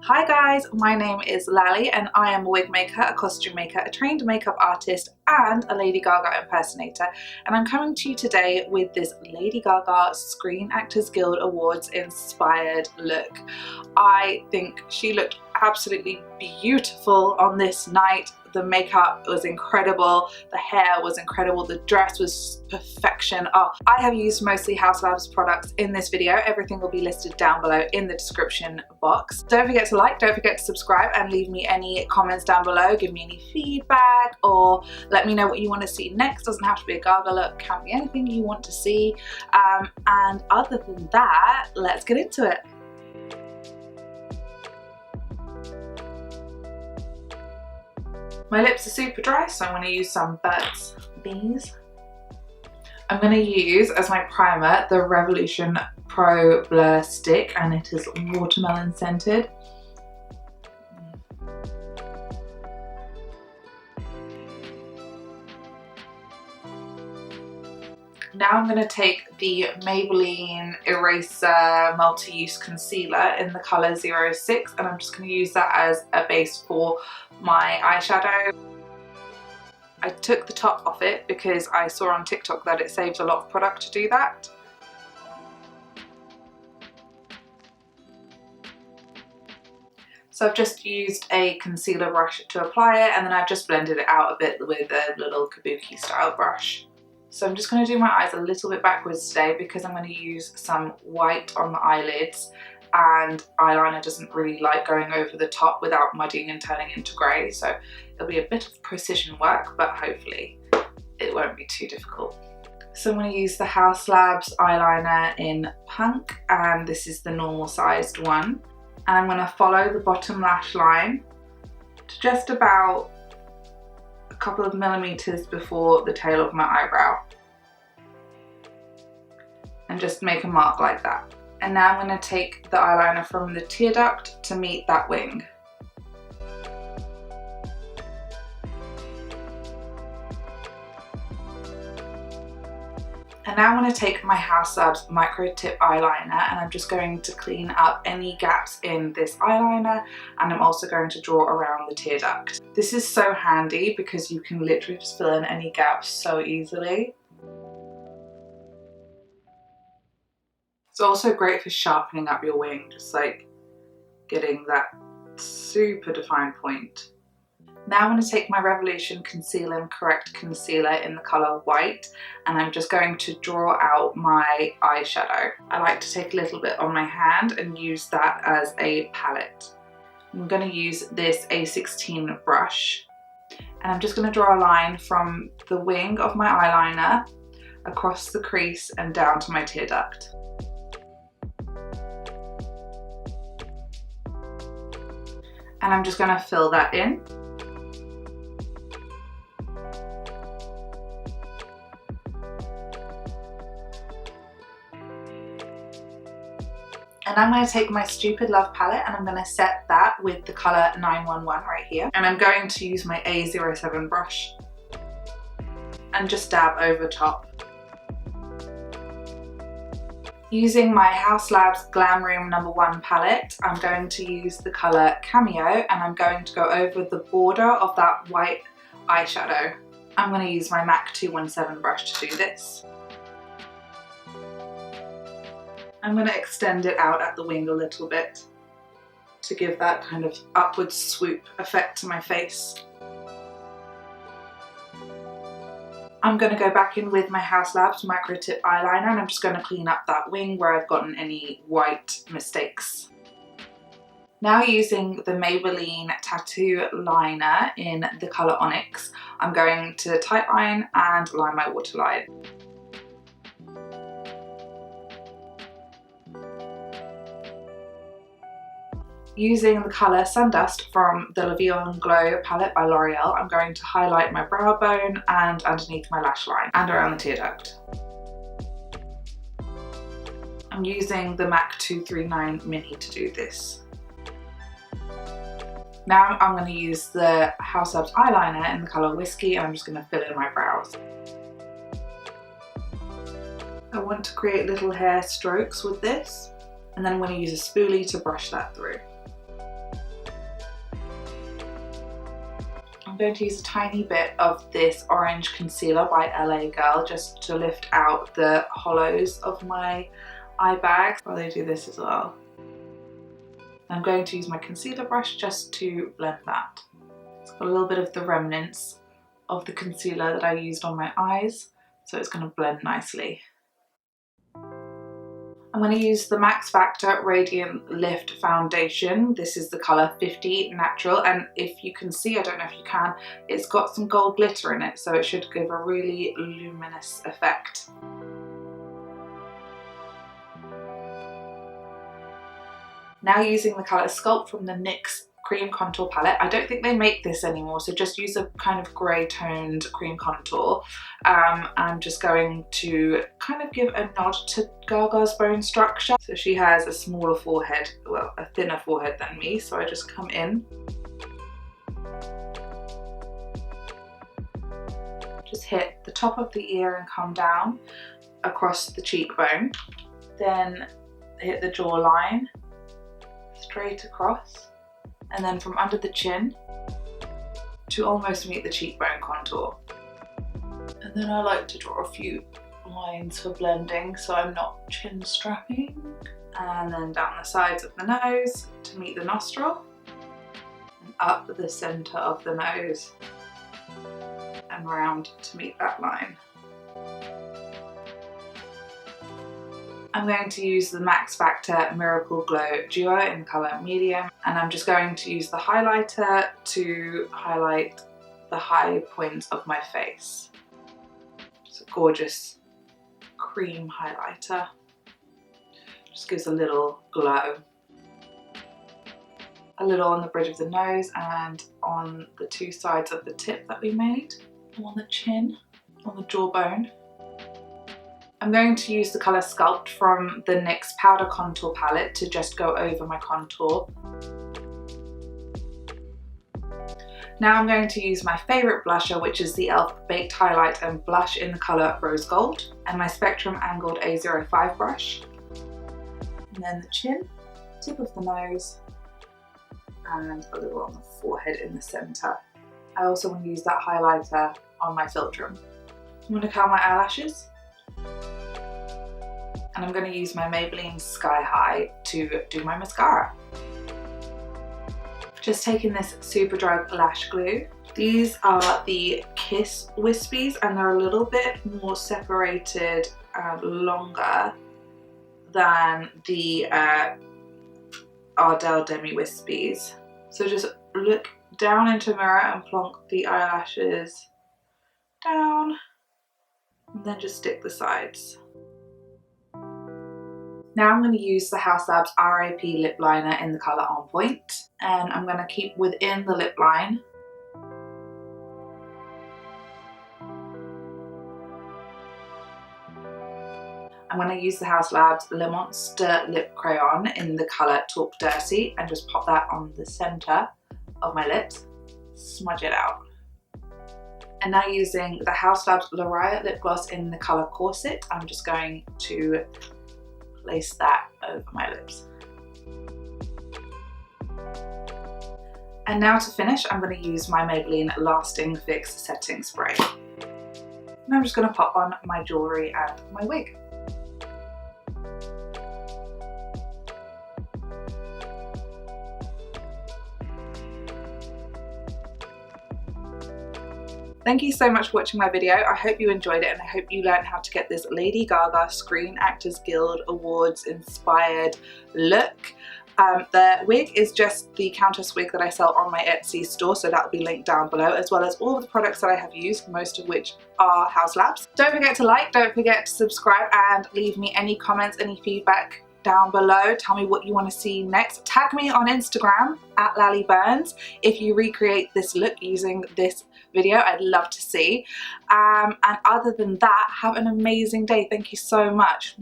Hi guys, my name is Lally and I am a wig maker, a costume maker, a trained makeup artist and a Lady Gaga impersonator, and I'm coming to you today with this Lady Gaga Screen Actors Guild Awards inspired look. I think she looked absolutely beautiful on this night. The makeup was incredible, the hair was incredible, the dress was perfection. Oh, I have used mostly Haus Labs products in this video. Everything will be listed down below in the description box. Don't forget to like, don't forget to subscribe, and leave me any comments down below. Give me any feedback or let me know what you want to see next. Doesn't have to be a Gaga look, can be anything you want to see. And other than that, let's get into it. My lips are super dry, so I'm going to use some Burt's Bees. I'm going to use as my primer the Revolution Pro Blur Stick, and it is watermelon scented. Now I'm going to take the Maybelline Eraser Multi-Use Concealer in the colour 06, and I'm just going to use that as a base for my eyeshadow. I took the top off it because I saw on TikTok that it saves a lot of product to do that. So I've just used a concealer brush to apply it, and then I've just blended it out a bit with a little kabuki style brush. So I'm just going to do my eyes a little bit backwards today because I'm going to use some white on the eyelids, and eyeliner doesn't really like going over the top without muddying and turning into grey, so it'll be a bit of precision work, but hopefully it won't be too difficult. So I'm going to use the Haus Labs eyeliner in Punk, and this is the normal sized one, and I'm going to follow the bottom lash line to just about a couple of millimeters before the tail of my eyebrow and just make a mark like that. And now I'm going to take the eyeliner from the tear duct to meet that wing. And now I'm going to take my Haus Labs Micro Tip eyeliner, and I'm just going to clean up any gaps in this eyeliner, and I'm also going to draw around the tear duct. This is so handy because you can literally just fill in any gaps so easily. It's also great for sharpening up your wing, just like getting that super defined point. Now I'm going to take my Revolution Conceal and Correct Concealer in the colour White, and I'm just going to draw out my eyeshadow. I like to take a little bit on my hand and use that as a palette. I'm going to use this A16 brush, and I'm just going to draw a line from the wing of my eyeliner across the crease and down to my tear duct. And I'm just going to fill that in. And I'm going to take my Stupid Love palette, and I'm going to set that with the colour 911 right here. And I'm going to use my A07 brush and just dab over top. Using my Haus Labs Glam Room No. 1 palette, I'm going to use the colour Cameo, and I'm going to go over the border of that white eyeshadow. I'm going to use my MAC 217 brush to do this. I'm going to extend it out at the wing a little bit to give that kind of upward swoop effect to my face. I'm going to go back in with my Haus Labs Micro Tip eyeliner, and I'm just going to clean up that wing where I've gotten any white mistakes. Now using the Maybelline Tattoo Liner in the colour Onyx, I'm going to tightline and line my waterline. Using the colour Sundust from the La Vie en Glow palette by L'Oreal, I'm going to highlight my brow bone and underneath my lash line and around the tear duct. I'm using the MAC 239 Mini to do this. Now I'm going to use the Haus Labs eyeliner in the colour Whiskey, and I'm just going to fill in my brows. I want to create little hair strokes with this, and then I'm going to use a spoolie to brush that through. I'm going to use a tiny bit of this orange concealer by LA Girl just to lift out the hollows of my eye bag. While I do this as well. I'm going to use my concealer brush just to blend that. It's got a little bit of the remnants of the concealer that I used on my eyes, so it's going to blend nicely. I'm going to use the Max Factor Radiant Lift Foundation. This is the colour 50 Natural, and if you can see, I don't know if you can, it's got some gold glitter in it, so it should give a really luminous effect. Now using the colour Sculpt from the NYX Cream Contour Palette. I don't think they make this anymore, so just use a kind of grey toned cream contour. I'm just going to kind of give a nod to Gaga's bone structure. So she has a smaller forehead, well, a thinner forehead than me, so I just come in. Just hit the top of the ear and come down across the cheekbone. Then hit the jawline, straight across, and then from under the chin to almost meet the cheekbone contour. And then I like to draw a few lines for blending so I'm not chin strapping. And then down the sides of the nose to meet the nostril, and up the centre of the nose and round to meet that line. I'm going to use the Max Factor Miracle Glow Duo in colour medium, and I'm just going to use the highlighter to highlight the high points of my face. It's a gorgeous cream highlighter. Just gives a little glow. A little on the bridge of the nose and on the two sides of the tip that we made, on the chin, on the jawbone. I'm going to use the colour Sculpt from the NYX Powder Contour Palette to just go over my contour. Now I'm going to use my favourite blusher, which is the e.l.f. Baked Highlight and Blush in the colour Rose Gold, and my Spectrum Angled A05 brush. And then the chin, tip of the nose, and a little on the forehead in the centre. I also want to use that highlighter on my philtrum. I'm going to curl my eyelashes. And I'm going to use my Maybelline Sky High to do my mascara. Just taking this Superdrug lash glue. These are the Kiss Wispies, and they're a little bit more separated and longer than the Ardell Demi Wispies. So just look down into a mirror and plonk the eyelashes down, and then just stick the sides. Now I'm going to use the Haus Labs RIP lip liner in the colour On Point, and I'm going to keep within the lip line. I'm going to use the Haus Labs Le Monster Lip Crayon in the colour Talk Dirty and just pop that on the centre of my lips, smudge it out. And now using the Haus Labs Loraya Lip Gloss in the colour Corset, I'm just going to place that over my lips. And now to finish, I'm going to use my Maybelline Lasting Fix Setting Spray. And I'm just going to pop on my jewellery and my wig. Thank you so much for watching my video. I hope you enjoyed it, and I hope you learned how to get this Lady Gaga Screen Actors Guild Awards inspired look. The wig is just the Countess wig that I sell on my Etsy store, so that will be linked down below, as well as all of the products that I have used, most of which are Haus Labs. Don't forget to like, don't forget to subscribe, and leave me any comments, any feedback down below. Tell me what you want to see next. Tag me on Instagram at @LallyBurns if you recreate this look using this video. I'd love to see. And other than that, have an amazing day. Thank you so much.